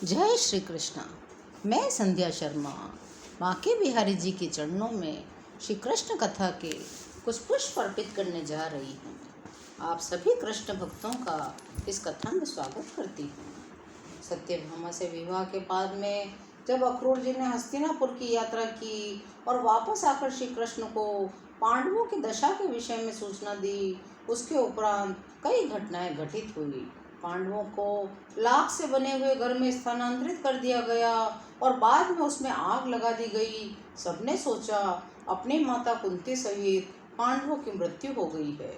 जय श्री कृष्णा। मैं संध्या शर्मा बांके बिहारी जी के चरणों में श्री कृष्ण कथा के कुछ पुष्प अर्पित करने जा रही हूँ। आप सभी कृष्ण भक्तों का इस कथा में स्वागत करती हूँ। सत्यभामा से विवाह के बाद में जब अक्रूर जी ने हस्तिनापुर की यात्रा की और वापस आकर श्री कृष्ण को पांडवों की दशा के विषय में सूचना दी, उसके उपरांत कई घटनाएं घटित हुई। पांडवों को लाख से बने हुए घर में स्थानांतरित कर दिया गया और बाद में उसमें आग लगा दी गई। सबने सोचा अपनी माता कुंती सहित पांडवों की मृत्यु हो गई है।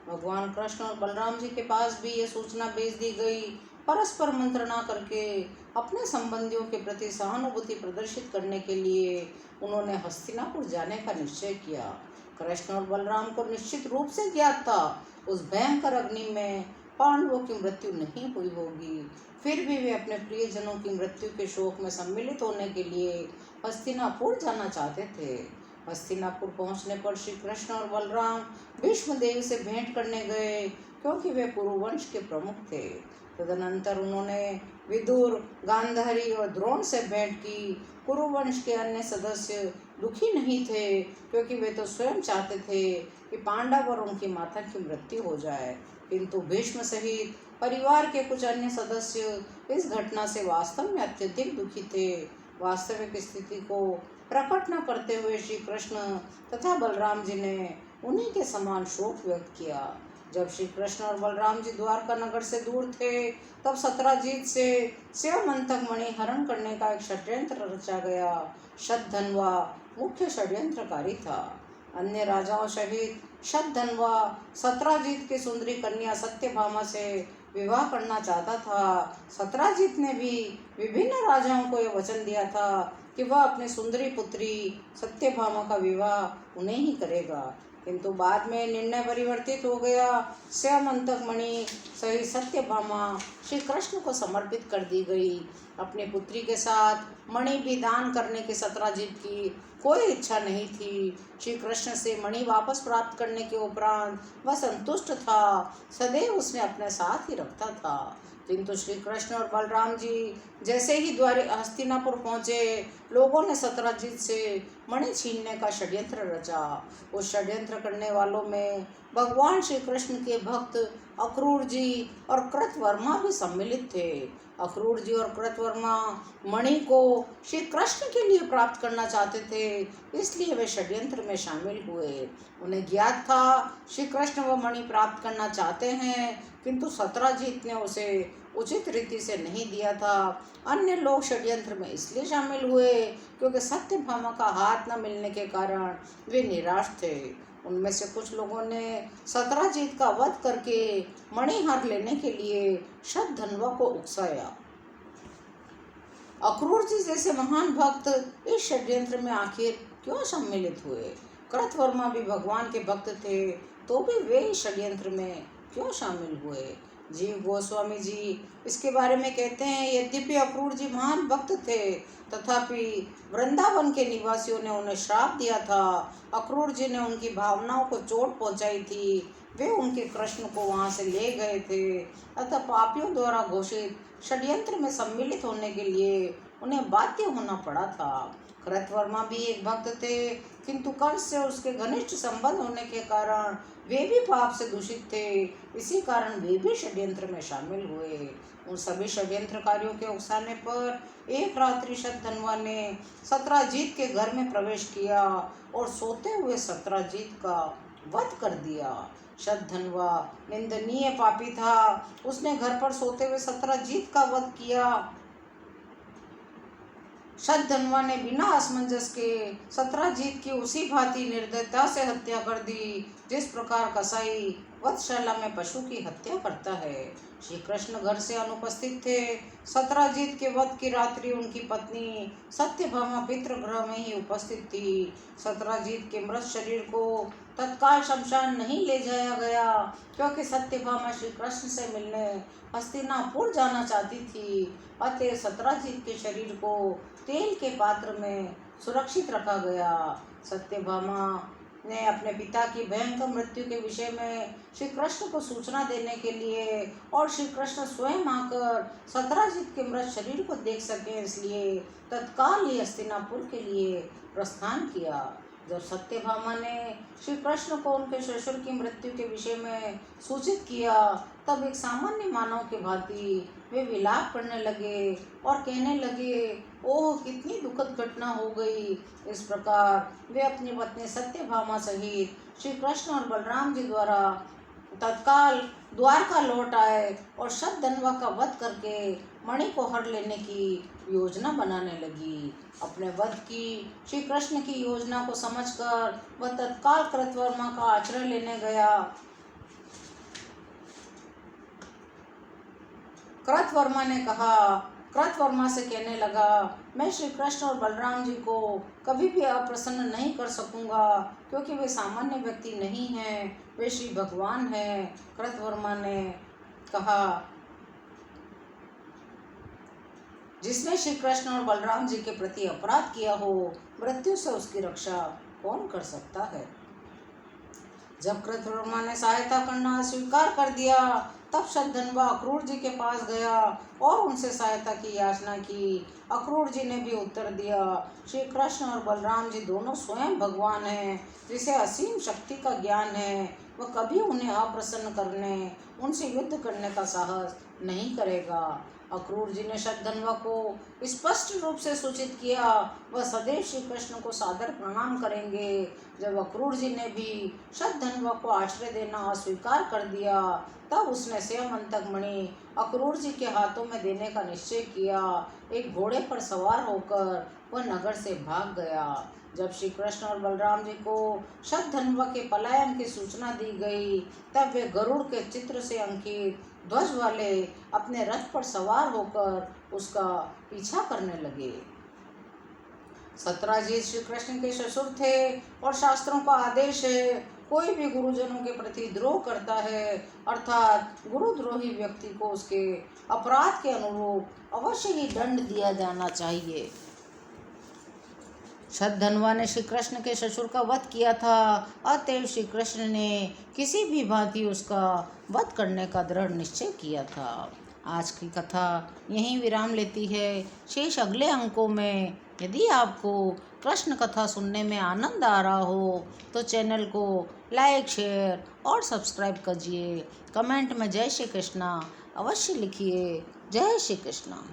भगवान कृष्ण और बलराम जी के पास भी यह सूचना भेज दी गई। परस्पर मंत्रणा करके अपने संबंधियों के प्रति सहानुभूति प्रदर्शित करने के लिए उन्होंने हस्तिनापुर जाने का निश्चय किया। कृष्ण और बलराम को निश्चित रूप से ज्ञात था उस भयंकर अग्नि में पांडवों की मृत्यु नहीं हुई होगी। फिर भी वे अपने प्रियजनों की मृत्यु के शोक में सम्मिलित होने के लिए हस्तिनापुर जाना चाहते थे। हस्तिनापुर पहुंचने पर श्री कृष्ण और बलराम भीष्मदेव से भेंट करने गए, क्योंकि वे कुरुवंश के प्रमुख थे। तदनंतर उन्होंने विदुर, गांधारी और द्रोण से भेंट की। कुरुवंश के अन्य सदस्य दुखी नहीं थे, क्योंकि वे तो स्वयं चाहते थे कि पांडव और उनकी माता की मृत्यु हो जाए, किंतु भीष्म सहित परिवार के कुछ अन्य सदस्य इस घटना से वास्तव में अत्यधिक दुखी थे। वास्तविक स्थिति को प्रकट न करते हुए श्री कृष्ण तथा बलराम जी ने उन्हीं के समान शोक व्यक्त किया। जब श्री कृष्ण और बलराम जी द्वारका नगर से दूर थे, तब सत्राजीत से शिवमंथक मणि हरण करने का एक षड्यंत्र रचा गया। शतधन्वा मुख्य षड्यंत्रकारी था। अन्य राजाओं सहित शतधन्वा सत्राजीत की सुंदरी कन्या सत्यभामा से विवाह करना चाहता था। सत्राजीत ने भी विभिन्न राजाओं को यह वचन दिया था कि वह अपनी सुंदरी पुत्री सत्यभामा का विवाह उन्हें ही करेगा, किंतु बाद में निर्णय परिवर्तित हो गया। शिवमंथक मणि सही सत्यभामा श्री कृष्ण को समर्पित कर दी गई। अपनी पुत्री के साथ मणि भी दान करने की सत्राजीत की कोई इच्छा नहीं थी। श्री कृष्ण से मणि वापस प्राप्त करने के उपरांत वह संतुष्ट था। सदैव उसने अपने साथ ही रखता था। किंतु श्री कृष्ण और बलराम जी जैसे ही द्वारे हस्तिनापुर पहुंचे, लोगों ने सत्राजीत से मणि छीनने का षड्यंत्र रचा। उस षड्यंत्र करने वालों में भगवान श्री कृष्ण के भक्त अक्रूर जी और कृतवर्मा भी सम्मिलित थे। अक्रूर जी और कृतवर्मा मणि को श्री कृष्ण के लिए प्राप्त करना चाहते थे, इसलिए वे षड्यंत्र में शामिल हुए। उन्हें ज्ञात था श्री कृष्ण वह मणि प्राप्त करना चाहते हैं, किंतु सत्राजीत ने उसे उचित रीति से नहीं दिया था। अन्य लोग षड्यंत्र में इसलिए शामिल हुए क्योंकि सत्यभामा का हाथ न मिलने के कारण वे निराश थे। उनमें से कुछ लोगों ने सत्राजीत का वध करके मणिहार लेने के लिए शतधन्वा को उकसाया। अक्रूर जी जैसे महान भक्त इस षड्यंत्र में आखिर क्यों सम्मिलित हुए? कृतवर्मा भी भगवान के भक्त थे, तो भी वे इस षड्यंत्र में क्यों शामिल हुए? जीव गोस्वामी जी इसके बारे में कहते हैं, यद्यपि अक्रूर जी महान भक्त थे, तथापि वृंदावन के निवासियों ने उन्हें श्राप दिया था। अक्रूर जी ने उनकी भावनाओं को चोट पहुंचाई थी। वे उनके कृष्ण को वहां से ले गए थे, अतः पापियों द्वारा घोषित षड्यंत्र में सम्मिलित होने के लिए उन्हें बाध्य होना पड़ा था। कृतवर्मा भी एक भक्त थे, किंतु कंस से उसके घनिष्ठ संबंध होने के कारण वे भी पाप से दूषित थे। इसी कारण वे भी षड्यंत्र में शामिल हुए। उन सभी षड्यंत्रकारियों के उकसाने पर एक रात्रि शतधन्वा ने सत्राजीत के घर में प्रवेश किया और सोते हुए सत्राजीत का वध कर दिया। शतधन्वा निंदनीय पापी था। उसने घर पर सोते हुए सत्राजीत का वध किया। शतधन्वा ने बिना असमंजस के सत्राजीत की उसी भांति निर्दयता से हत्या कर दी, जिस प्रकार कसाई वधशाला में पशु की हत्या करता है। श्री कृष्ण घर से अनुपस्थित थे। सत्राजीत के वध की रात्रि उनकी पत्नी सत्यभामा पितृगृह में ही उपस्थित थी। सत्राजीत के मृत शरीर को तत्काल शमशान नहीं ले जाया गया, क्योंकि सत्यभामा श्री कृष्ण से मिलने हस्तिनापुर जाना चाहती थी। अतः सत्राजीत के शरीर को तेल के पात्र में सुरक्षित रखा गया। सत्यभामा ने अपने पिता की भयंकर मृत्यु के विषय में श्री कृष्ण को सूचना देने के लिए और श्री कृष्ण स्वयं आकर सत्यजीत के मृत शरीर को देख सके, इसलिए तत्काल ही हस्तिनापुर के लिए प्रस्थान किया। जब सत्यभामा ने श्री कृष्ण को उनके ससुर की मृत्यु के विषय में सूचित किया, तब एक सामान्य मानव के भांति वे विलाप करने लगे और कहने लगे, ओह कितनी दुखद घटना हो गई। इस प्रकार वे अपनी पत्नी सत्यभामा सहित श्री कृष्ण और बलराम जी द्वारा तत्काल द्वारका लौट आए और शतधन्वा का वध करके मणि को हर लेने की योजना बनाने लगी। अपने वध की श्री कृष्ण की योजना को समझकर वह तत्काल कृतवर्मा का आश्रय लेने गया। कृतवर्मा से कहने लगा, मैं श्री कृष्ण और बलराम जी को कभी भी अप्रसन्न नहीं कर सकूंगा, क्योंकि वे सामान्य व्यक्ति नहीं हैं, वे श्री भगवान हैं। कृतवर्मा ने कहा, जिसने श्री कृष्ण और बलराम जी के प्रति अपराध किया हो, मृत्यु से उसकी रक्षा कौन कर सकता है। जब कृतवर्मा ने सहायता करना स्वीकार कर दिया, तब शतधन्वा अक्रूर जी के पास गया और उनसे सहायता की याचना की। अक्रूर जी ने भी उत्तर दिया, श्री कृष्ण और बलराम जी दोनों स्वयं भगवान हैं, जिसे असीम शक्ति का ज्ञान है। वह कभी उन्हें अप्रसन्न करने, उनसे युद्ध करने का साहस नहीं करेगा। अक्रूर जी ने शतधन्वा को स्पष्ट रूप से सूचित किया, वह सदैव श्री कृष्ण को सादर प्रणाम करेंगे। जब अक्रूर जी ने भी शतधन्वा को आश्रय देना अस्वीकार कर दिया, तब उसने स्वयं मणि अक्रूर जी के हाथों में देने का निश्चय किया। एक घोड़े पर सवार होकर वह नगर से भाग गया। जब श्री कृष्ण और बलराम जी को शतधन्वा के पलायन की सूचना दी गई, तब वे गरुड़ के चित्र से अंकित ध्वज वाले अपने रथ पर सवार होकर उसका पीछा करने लगे। सत्यजीत श्री कृष्ण के ससुर थे और शास्त्रों का आदेश है, कोई भी गुरुजनों के प्रति द्रोह करता है, अर्थात गुरुद्रोही व्यक्ति को उसके अपराध के अनुरूप अवश्य ही दंड दिया जाना चाहिए। शतधन्वा ने श्री कृष्ण के ससुर का वध किया था, अतएव श्री कृष्ण ने किसी भी भांति उसका वध करने का दृढ़ निश्चय किया था। आज की कथा यहीं विराम लेती है। शेष अगले अंकों में। यदि आपको कृष्ण कथा सुनने में आनंद आ रहा हो तो चैनल को लाइक, शेयर और सब्सक्राइब कीजिए। कमेंट में जय श्री कृष्णा अवश्य लिखिए। जय श्री कृष्णा।